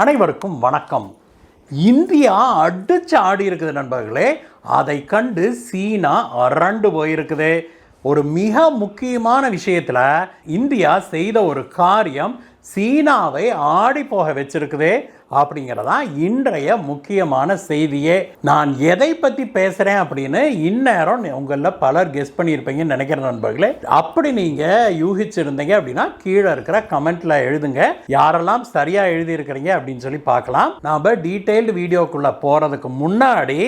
அனைவருக்கும் வணக்கம். இந்தியா அடிச்சு ஆடி இருக்குது நண்பர்களே. அதை கண்டு சீனா அரண்டு போயிருக்குது. ஒரு மிக முக்கியமான விஷயத்தில் இந்தியா செய்த ஒரு காரியம் சீனாவை ஆடி போக வச்சிருக்குது அப்படிங்கிறதா இன்றைய முக்கியமான செய்தியே. நான் எதை பற்றி பேசுகிறேன் அப்படின்னு இந்நேரம் உங்களில் பலர் கெஸ் பண்ணியிருப்பீங்கன்னு நினைக்கிற நண்பர்களே. அப்படி நீங்கள் யூகிச்சிருந்தீங்க அப்படின்னா கீழே இருக்கிற கமெண்ட்ல எழுதுங்க. யாரெல்லாம் சரியாக எழுதியிருக்கிறீங்க அப்படின்னு சொல்லி பார்க்கலாம். நாம் டீட்டெயில்டு வீடியோக்குள்ளே போகிறதுக்கு முன்னாடி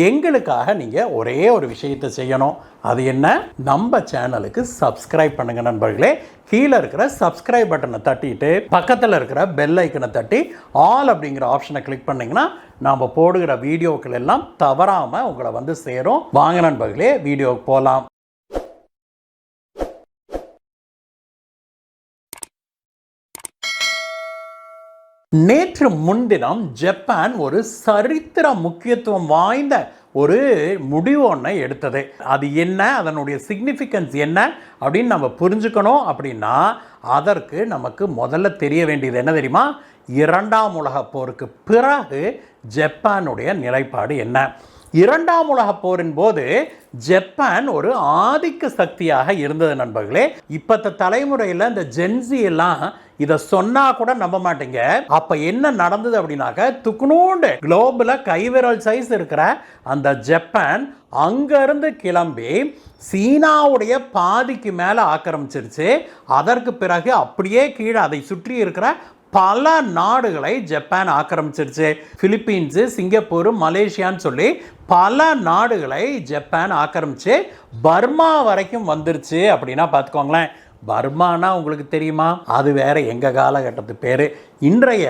எங்களுக்காக நீங்கள் ஒரே ஒரு விஷயத்தை செய்யணும். அது என்ன? நம்ம சேனலுக்கு சப்ஸ்கிரைப் பண்ணுங்க நண்பர்களே. கீழே இருக்கிற சப்ஸ்கிரைப் பட்டனை தட்டிட்டு பக்கத்தில் இருக்கிற பெல் ஐக்கனை தட்டி ஆல் அப்படிங்கிற ஆப்ஷனை கிளிக் பண்ணிங்கன்னா நாம் போடுகிற வீடியோக்கள் எல்லாம் தவறாமல் உங்களை வந்து சேரும். வாங்க நண்பர்களே, வீடியோவுக்கு போகலாம். நேற்று முன்தினம் ஜப்பான் ஒரு சரித்திர முக்கியத்துவம் வாய்ந்த ஒரு முடிவு ஒன்றை எடுத்தது. அது என்ன, அதனுடைய சிக்னிஃபிகன்ஸ் என்ன அப்படின்னு நம்ம புரிஞ்சுக்கணும். அப்படின்னா அதற்கு நமக்கு முதல்ல தெரிய வேண்டியது என்ன தெரியுமா? இரண்டாம் உலகப் போருக்கு பிறகு ஜப்பானுடைய நிலைப்பாடு என்ன? இரண்டாம் உலகப் போரின் போது ஜப்பான் ஒரு ஆதிக்க சக்தியாக இருந்தது நண்பர்களே. இப்பத்த தலைமுறையில் இந்த ஜென்சி எல்லாம் இதை சொன்னா கூட நம்ப மாட்டீங்க. அப்ப என்ன நடந்தது அப்படின்னாக்க, துக்குனூண்டு குளோபல கைவிரல் சைஸ் இருக்கிற அந்த ஜப்பான் அங்கிருந்து கிளம்பி சீனாவுடைய பாதிக்கு மேல ஆக்கிரமிச்சிருச்சு. அதற்கு பிறகு அப்படியே கீழே அதை சுற்றி இருக்கிற பல நாடுகளை ஜப்பான் ஆக்கிரமிச்சிருச்சு. பிலிப்பீன்ஸு, சிங்கப்பூர், மலேசியான்னு சொல்லி பல நாடுகளை ஜப்பான் ஆக்கிரமிச்சு பர்மா வரைக்கும் வந்துருச்சு அப்படின்னா பார்த்துக்கோங்களேன். பர்மானா உங்களுக்கு தெரியுமா? அது வேற எங்க காலகட்டத்து பேரு. இன்றைய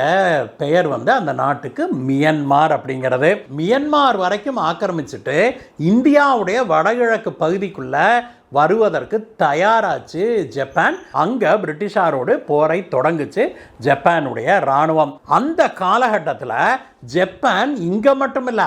பெயர் வந்து அந்த நாட்டுக்கு மியன்மார் அப்படிங்கிறது. மியன்மார் வரைக்கும் ஆக்கிரமிச்சுட்டு இந்தியாவுடைய வடகிழக்கு பகுதிக்குள்ள வருவதற்கு தயாராச்சு ஜப்பான். அங்க பிரிட்டிஷாரோடு போரை தொடங்குச்சு ஜப்பானுடைய இராணுவம். அந்த காலகட்டத்தில் ஜப்பான் இங்க மட்டும் இல்ல,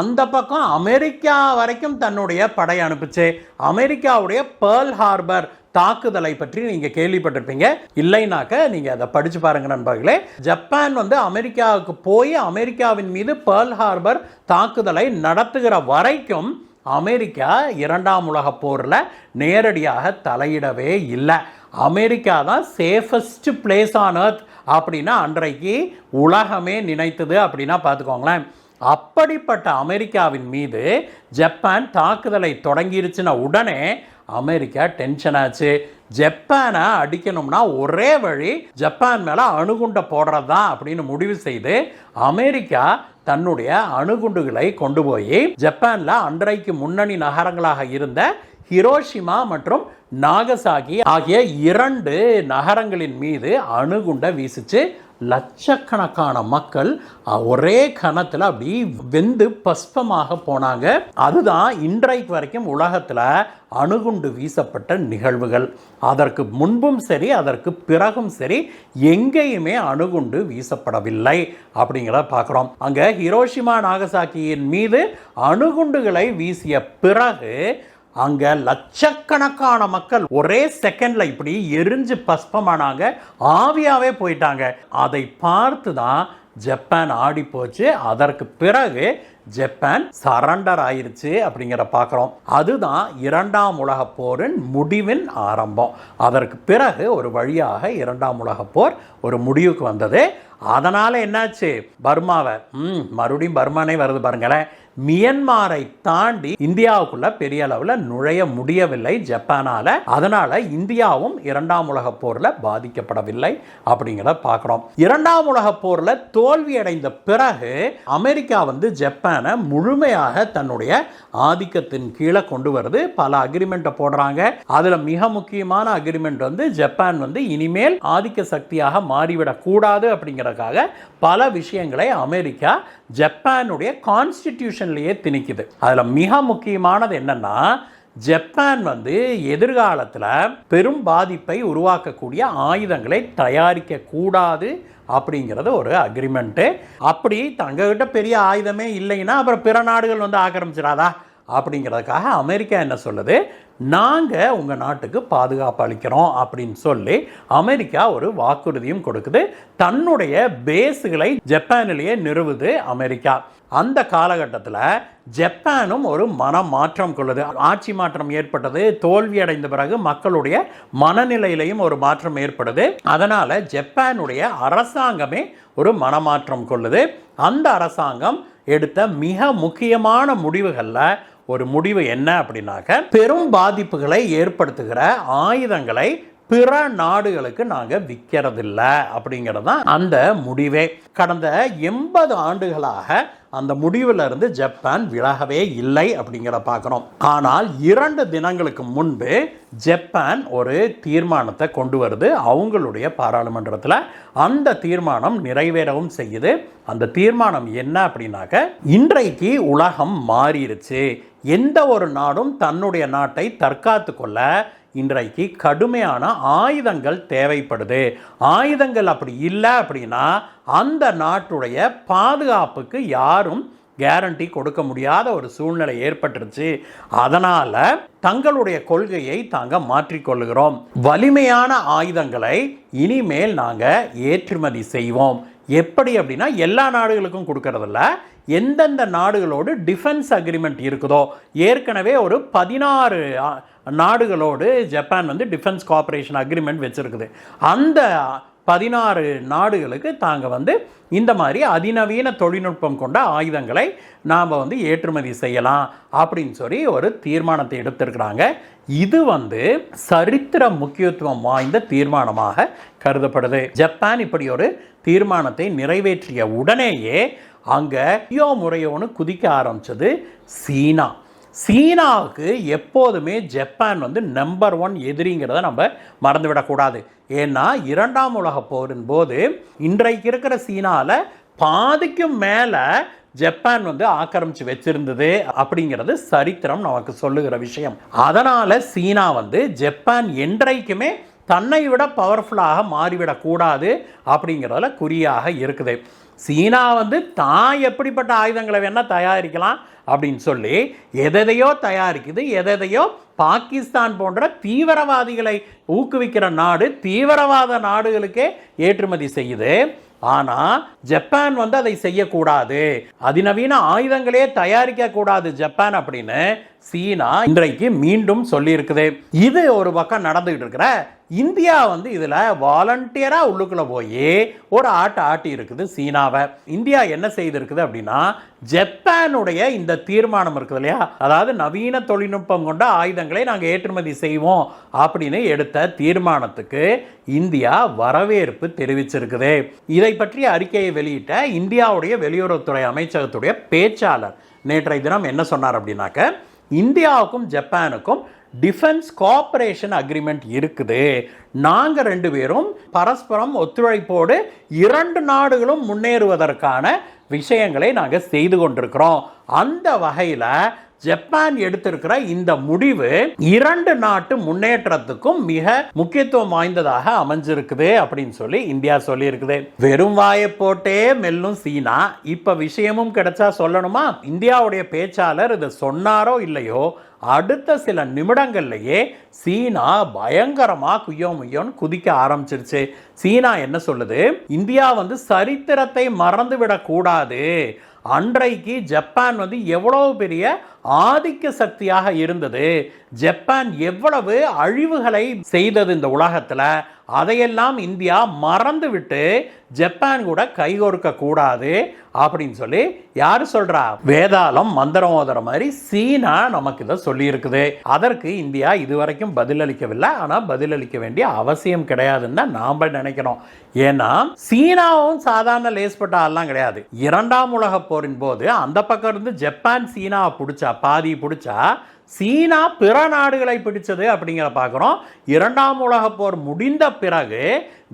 அந்த பக்கம் அமெரிக்கா வரைக்கும் தன்னுடைய படை அனுப்பிச்சு. அமெரிக்காவுடைய பேர்ல் ஹார்பர் தாக்குதலை பற்றி நீங்க கேள்விப்பட்டிருப்பீங்க. இல்லைனாக்க நீங்க அதை படிச்சு பாருங்க நண்பர்களே. ஜப்பான் வந்து அமெரிக்காவுக்கு போய் அமெரிக்காவின் மீது பேர்ல் ஹார்பர் தாக்குதலை நடத்துகிற வரைக்கும் அமெரிக்கா இரண்டாம் உலக போரில் நேரடியாக தலையிடவே இல்லை. அமெரிக்கா தான் சேஃபஸ்ட் பிளேஸ் ஆன் எர்த் அப்படின்னா அன்றைக்கு உலகமே நினைத்தது அப்படின்னா பார்த்துக்கோங்களேன். அப்படிப்பட்ட அமெரிக்காவின் மீது ஜப்பான் தாக்குதலை தொடங்கிருச்சுன்னா உடனே அமெரிக்கா டென்ஷன் ஆச்சு. ஜப்பானை அடிக்கணும்னா ஒரே வழி ஜப்பான் மேலே அணுகுண்டை போடுறது தான் அப்படின்னு முடிவு செய்து அமெரிக்கா தன்னுடைய அணுகுண்டுகளை கொண்டு போய் ஜப்பானில் அன்றைக்கு முன்னணி நகரங்களாக இருந்த ஹிரோஷிமா மற்றும் நாகசாகி ஆகிய 2 நகரங்களின் மீது அணுகுண்டை வீசிச்சு. லட்சக்கணக்கான மக்கள் ஒரே கணத்தில் அப்படி வெந்து பஸ்பமாக போனாங்க. அதுதான் இன்றைக்கு வரைக்கும் உலகத்தில் அணுகுண்டு வீசப்பட்ட நிகழ்வுகள். அதற்கு முன்பும் சரி அதற்கு பிறகும் சரி எங்கேயுமே அணுகுண்டு வீசப்படவில்லை அப்படிங்கிறத பார்க்குறோம். அங்கே ஹிரோஷிமா நாகசாக்கியின் மீது அணுகுண்டுகளை வீசிய பிறகு அங்க லட்சக்கணக்கான மக்கள் ஒரே செகண்ட்ல இப்படி எரிஞ்சு பஸ்பமானாங்க, ஆவியாவே போயிட்டாங்க. அதை பார்த்து தான் ஜப்பான் ஆடி போச்சு. அதற்கு பிறகு ஜப்பான் சரண்டர் ஆயிருச்சு அப்படிங்கிற பார்க்குறோம். அதுதான் இரண்டாம் உலக போரின் முடிவின் ஆரம்பம். அதற்கு பிறகு ஒரு வழியாக இரண்டாம் உலக போர் ஒரு முடிவுக்கு வந்தது. அதனால என்னாச்சு? பர்மாவை மறுபடியும் பர்மானே வருது பாருங்களேன். மியன்மாரை தாண்டி இந்தியாவுக்குள்ள பெரிய அளவில் நுழைய முடியவில்லை ஜப்பானால. அதனால இந்தியாவும் இரண்டாம் உலக போர்ல பாதிக்கப்படவில்லை அப்படிங்கிறத பார்க்கிறோம். இரண்டாம் உலக போர்ல தோல்வி அடைந்த பிறகு அமெரிக்கா வந்து ஜப்பானை முழுமையாக தன்னுடைய ஆதிக்கத்தின் கீழே கொண்டு வருது. பல அக்ரிமெண்ட்டை போடுறாங்க. அதுல மிக முக்கியமான அக்ரிமெண்ட் வந்து ஜப்பான் வந்து இனிமேல் ஆதிக்க சக்தியாக மாறிவிடக் கூடாது அப்படிங்கிறதுக்காக பல விஷயங்களை அமெரிக்கா ஜப்பானுடைய கான்ஸ்டிடியூஷன்லயே திணிக்குது. அதுல மிக முக்கியமானது என்னன்னா, ஜப்பான் வந்து எதிர்காலத்தில் பெரும் பாதிப்பை உருவாக்கக்கூடிய ஆயுதங்களை தயாரிக்க கூடாது அப்படிங்கிறது ஒரு அக்ரிமெண்ட்டு. அப்படி தங்ககிட்ட பெரிய ஆயுதமே இல்லைன்னா அப்புறம் பிற நாடுகள் வந்து ஆக்கிரமிச்சிடாதா? அப்படிங்கிறதுக்காக அமெரிக்கா என்ன சொல்லுது, நாங்கள் உங்கள் நாட்டுக்கு பாதுகாப்பு அளிக்கிறோம் அப்படின்னு சொல்லி அமெரிக்கா ஒரு வாக்குறுதியும் கொடுக்குது. தன்னுடைய பேஸுகளை ஜப்பானிலேயே நிறுவுது அமெரிக்கா. அந்த காலகட்டத்தில் ஜப்பானும் ஒரு மனமாற்றம் கொள்ளுது. ஆட்சி மாற்றம் ஏற்பட்டது. தோல்வி அடைந்த பிறகு மக்களுடைய மனநிலையிலையும் ஒரு மாற்றம் ஏற்படுது. அதனால் ஜப்பானுடைய அரசாங்கமே ஒரு மனமாற்றம் கொள்ளுது. அந்த அரசாங்கம் எடுத்த மிக முக்கியமான முடிவுகளில் ஒரு முடிவு என்ன அப்படின்னாக்க, பெரும் பாதிப்புகளை ஏற்படுத்துகிற ஆயுதங்களை பிற நாடுகளுக்கு நாங்கள் விற்கிறதில்ல அப்படிங்கிறது தான் அந்த முடிவே. கடந்த 80 ஆண்டுகளாக அந்த முடிவிலிருந்து ஜப்பான் விலகவே இல்லை அப்படிங்கிற பார்க்குறோம். ஆனால் 2 தினங்களுக்கு முன்பு ஜப்பான் ஒரு தீர்மானத்தை கொண்டு வருது அவங்களுடைய பாராளுமன்றத்தில். அந்த தீர்மானம் நிறைவேறவும் செய்யுது. அந்த தீர்மானம் என்ன அப்படின்னாக்க, இன்றைக்கு உலகம் மாறிடுச்சு. எந்த ஒரு நாடும் தன்னுடைய நாட்டை தற்காத்து கொள்ள இன்றைக்கு கடுமையான ஆயுதங்கள் தேவைப்படுது. ஆயுதங்கள் அப்படி இல்லை அப்படின்னா அந்த நாட்டுடைய பாதுகாப்புக்கு யாரும் கேரண்டி கொடுக்க முடியாத ஒரு சூழ்நிலை ஏற்பட்டுருச்சு. அதனால் தங்களுடைய கொள்கையை தாங்கள் மாற்றிக்கொள்ளுகிறோம். வலிமையான ஆயுதங்களை இனிமேல் நாங்கள் ஏற்றுமதி செய்வோம். எப்படி அப்படின்னா, எல்லா நாடுகளுக்கும் கொடுக்கறதில்ல. எந்தெந்த நாடுகளோடு டிஃபென்ஸ் அக்ரிமெண்ட் இருக்குதோ, ஏற்கனவே ஒரு 16 நாடுகளோடு ஜப்பான் வந்து டிஃபென்ஸ் கோஆப்ரேஷன் அக்ரிமெண்ட் வச்சுருக்குது. அந்த 16 நாடுகளுக்கு தாங்கள் வந்து இந்த மாதிரி அதிநவீன தொழில்நுட்பம் கொண்ட ஆயுதங்களை நாம் வந்து ஏற்றுமதி செய்யலாம் அப்படின்னு சொல்லி ஒரு தீர்மானத்தை எடுத்திருக்கிறாங்க. இது வந்து சரித்திர முக்கியத்துவம் வாய்ந்த தீர்மானமாக கருதப்படுது. ஜப்பான் இப்படி ஒரு தீர்மானத்தை நிறைவேற்றிய உடனேயே அங்கே முறையோன்னு குதிக்க ஆரம்பித்தது சீனா. சீனாவுக்கு எப்போதுமே ஜப்பான் வந்து நம்பர் 1 எதிரிங்கிறத நம்ம மறந்துவிடக்கூடாது. ஏன்னா 2ஆம் உலகப் போரின் போது இன்றைக்கு இருக்கிற சீனாவில் பாதிக்கும் மேலே ஜப்பான் வந்து ஆக்கிரமிச்சு வச்சிருந்தது அப்படிங்கிறது சரித்திரம் நமக்கு சொல்லுகிற விஷயம். அதனால் சீனா வந்து ஜப்பான் என்றைக்குமே தன்னை விட பவர்ஃபுல்லாக மாறிவிடக்கூடாது அப்படிங்கிறதுல குறியாக இருக்குது. சீனா வந்து தான் எப்படிப்பட்ட ஆயுதங்களை வேணால் தயாரிக்கலாம் அப்படின்னு சொல்லி எதையோ தயாரிக்குது. எதையோ பாகிஸ்தான் போன்ற தீவிரவாதிகளை ஊக்குவிக்கிற நாடு தீவிரவாத நாடுகளுக்கே ஏற்றுமதி செய்யுது. ஆனால் ஜப்பான் வந்து அதை செய்யக்கூடாது, அதிநவீன ஆயுதங்களே தயாரிக்க கூடாது ஜப்பான் அப்படின்னு சீனா இன்றைக்கு மீண்டும் சொல்லியிருக்குது. இது ஒரு பக்கம் நடந்துகிட்டு இருக்கிற இந்தியா வந்து இதில் வாலண்டியராக உள்ளுக்குள்ளே போய் ஒரு ஆட்டி இருக்குது சீனாவை. இந்தியா என்ன செய்திருக்குது அப்படின்னா, ஜப்பானுடைய இந்த தீர்மானம் இருக்குது இல்லையா, அதாவது நவீன தொழில்நுட்பம் கொண்ட ஆயுதங்களை நாங்கள் ஏற்றுமதி செய்வோம் அப்படின்னு எடுத்த தீர்மானத்துக்கு இந்தியா வரவேற்பு தெரிவிச்சிருக்குது. இதை பற்றிய அறிக்கையை வெளியிட்ட இந்தியாவுடைய வெளியுறவுத்துறை அமைச்சகத்துடைய பேச்சாளர் நேற்றைய தினம் என்ன சொன்னார் அப்படின்னாக்க, இந்தியாவுக்கும் ஜப்பானுக்கும் டிஃபென்ஸ் கோஆப்ரேஷன் அக்ரிமெண்ட் இருக்குது. நாங்கள் 2 பேரும் பரஸ்பரம் ஒத்துழைப்போடு 2 நாடுகளும் முன்னேறுவதற்கான விஷயங்களை நாங்கள் செய்து கொண்டிருக்கிறோம். அந்த வகையில் ஜப்பான் எடுத்திருக்கிற இந்த முடிவு 2 நாட்டு முன்னேற்றத்துக்கும் மிக முக்கியத்துவம் வாய்ந்ததாக அமைஞ்சிருக்குது அப்படின்னு சொல்லி இந்தியா சொல்லியிருக்குது. வெறும் வாயை போட்டே மெல்லும் சீனா. இப்ப விஷயமும் கிடைச்சா சொல்லணுமா? இந்தியாவுடைய பேச்சாளர் இதை சொன்னாரோ இல்லையோ, அடுத்த சில நிமிடங்கள்லேயே சீனா பயங்கரமா குய்யோன்னு குதிக்க ஆரம்பிச்சிருச்சு. சீனா என்ன சொல்லுது, இந்தியா வந்து சரித்திரத்தை மறந்து விடக்கூடாது. அன்றைக்கு ஜப்பான் வந்து எவ்வளவு பெரிய ஆதிக்க சக்தியாக இருந்தது, ஜப்பான் எவ்வளவு அழிவுகளை செய்தது இந்த உலகத்தில், அதையெல்லாம் இந்தியா மறந்து விட்டு ஜப்பான் கூட கைகோர்க்க கூடாது அப்படின்னு சொல்லி யார் சொல்றா? வேதாளம் மந்திரம் ஓதுற மாதிரி சீனா நமக்கு இதை சொல்லி இருக்குது. அதற்கு இந்தியா இதுவரைக்கும் பதிலளிக்கவில்லை. ஆனால் பதிலளிக்க வேண்டிய அவசியம் கிடையாதுன்னு தான் நாம நினைக்கிறோம். ஏன்னா சீனாவும் சாதாரண லேஸ்பட்ட ஆள்லாம் கிடையாது. 2ஆம் உலக போரின் போது அந்த பக்கம் இருந்து ஜப்பான் சீனாவை பிடிச்சா, பாதி பிடிச்சா, சீனா பிற நாடுகளை பிடிச்சது அப்படிங்கிற பார்க்குறோம். 2ஆம் உலக போர் முடிந்த பிறகு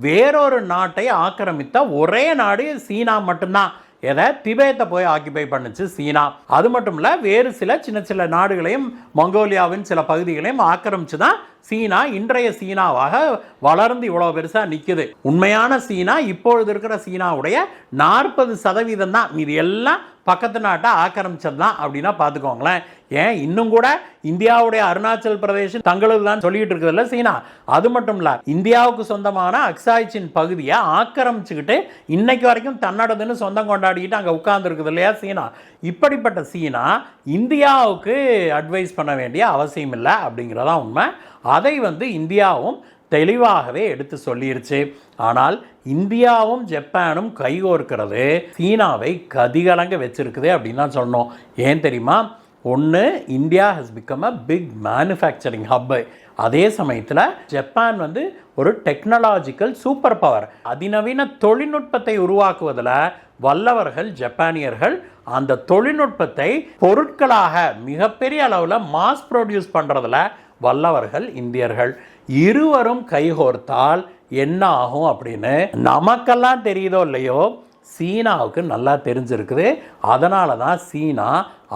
வேறொரு நாட்டை ஆக்கிரமித்த ஒரே நாடு சீனா மட்டும்தான். எதை? திபேத்தை போய் ஆக்கிபை பண்ணுச்சு சீனா. அது மட்டும் இல்லை, வேறு சில சின்ன நாடுகளையும் மங்கோலியாவின் சில பகுதிகளையும் ஆக்கிரமிச்சு தான் சீனா இன்றைய சீனாவாக வளர்ந்து இவ்வளோ பெருசாக நிற்குது. உண்மையான சீனா இப்பொழுது இருக்கிற சீனாவுடைய 40% தான். இது எல்லாம் பக்கத்து நாட்டை ஆக்கிரமிச்சது தான் அப்படின்னா பார்த்துக்கோங்களேன். ஏன் இன்னும் கூட இந்தியாவுடைய அருணாச்சல் பிரதேசம் தங்களது தான் சொல்லிட்டு இருக்குதுல்ல சீனா. அது மட்டும் இல்ல, இந்தியாவுக்கு சொந்தமான அக்சாய் சின் பகுதியை ஆக்கிரமிச்சுக்கிட்டு இன்னைக்கு வரைக்கும் தன்னடதுன்னு சொந்தம் கொண்டாடிக்கிட்டு அங்கே உட்கார்ந்து இருக்குது இல்லையா சீனா. இப்படிப்பட்ட சீனா இந்தியாவுக்கு அட்வைஸ் பண்ண வேண்டிய அவசியம் இல்லை அப்படிங்கிறதான் உண்மை. அதை இந்தியாவும் தெளிவாகவே எடுத்து சொல்லிருச்சு. ஆனால் இந்தியாவும் ஜப்பானும் கைகோர்க்கிறது சீனாவை கதிகலங்க வச்சிருக்குது அப்படின்னு தான் சொல்லணும். ஏன் தெரியுமா? ஒன்று, India has become a big manufacturing hub. அதே சமயத்தில் ஜப்பான் ஒரு டெக்னாலஜிக்கல் சூப்பர் பவர். அதிநவீன தொழில்நுட்பத்தை உருவாக்குவதில் வல்லவர்கள் ஜப்பானியர்கள். அந்த தொழில்நுட்பத்தை பொருட்களாக மிகப்பெரிய அளவில் மாஸ் ப்ரொடியூஸ் பண்ணுறதுல வல்லவர்கள் இந்தியர்கள். இருவரும் கைகோர்த்தால் என்ன ஆகும் அப்படின்னு நமக்கெல்லாம் தெரியுதோ இல்லையோ, சீனாவுக்கு நல்லா தெரிஞ்சிருக்குது. அதனால தான் சீனா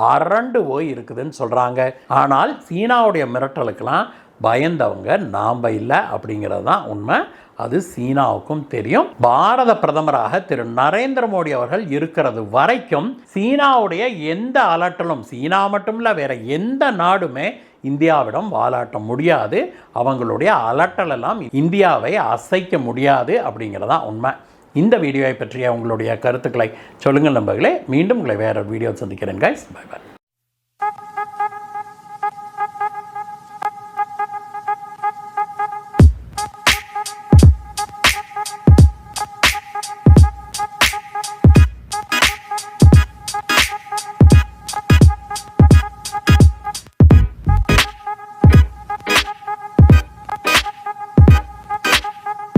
அரண்டு போய் இருக்குதுன்னு சொல்கிறாங்க. ஆனால் சீனாவுடைய மிரட்டலுக்கெல்லாம் பயந்தவங்க நாம் இல்லை அப்படிங்கிறது தான் உண்மை. அது சீனாவுக்கும் தெரியும். பாரத பிரதமராக திரு நரேந்திர மோடி அவர்கள் இருக்கிறது வரைக்கும் சீனாவுடைய எந்த அலட்டலும், சீனா மட்டும் இல்லை வேற எந்த நாடுமே இந்தியாவிடம் வாலாட்ட முடியாது. அவங்களுடைய அலட்டல் எல்லாம் இந்தியாவை அசைக்க முடியாது அப்படிங்கிறதான் உண்மை. இந்த வீடியோவை பற்றிய உங்களுடைய கருத்துக்களை சொல்லுங்கள் நண்பர்களே. மீண்டும் உங்களை வேற வீடியோ சந்திக்கிறேன் கைஸ். By by.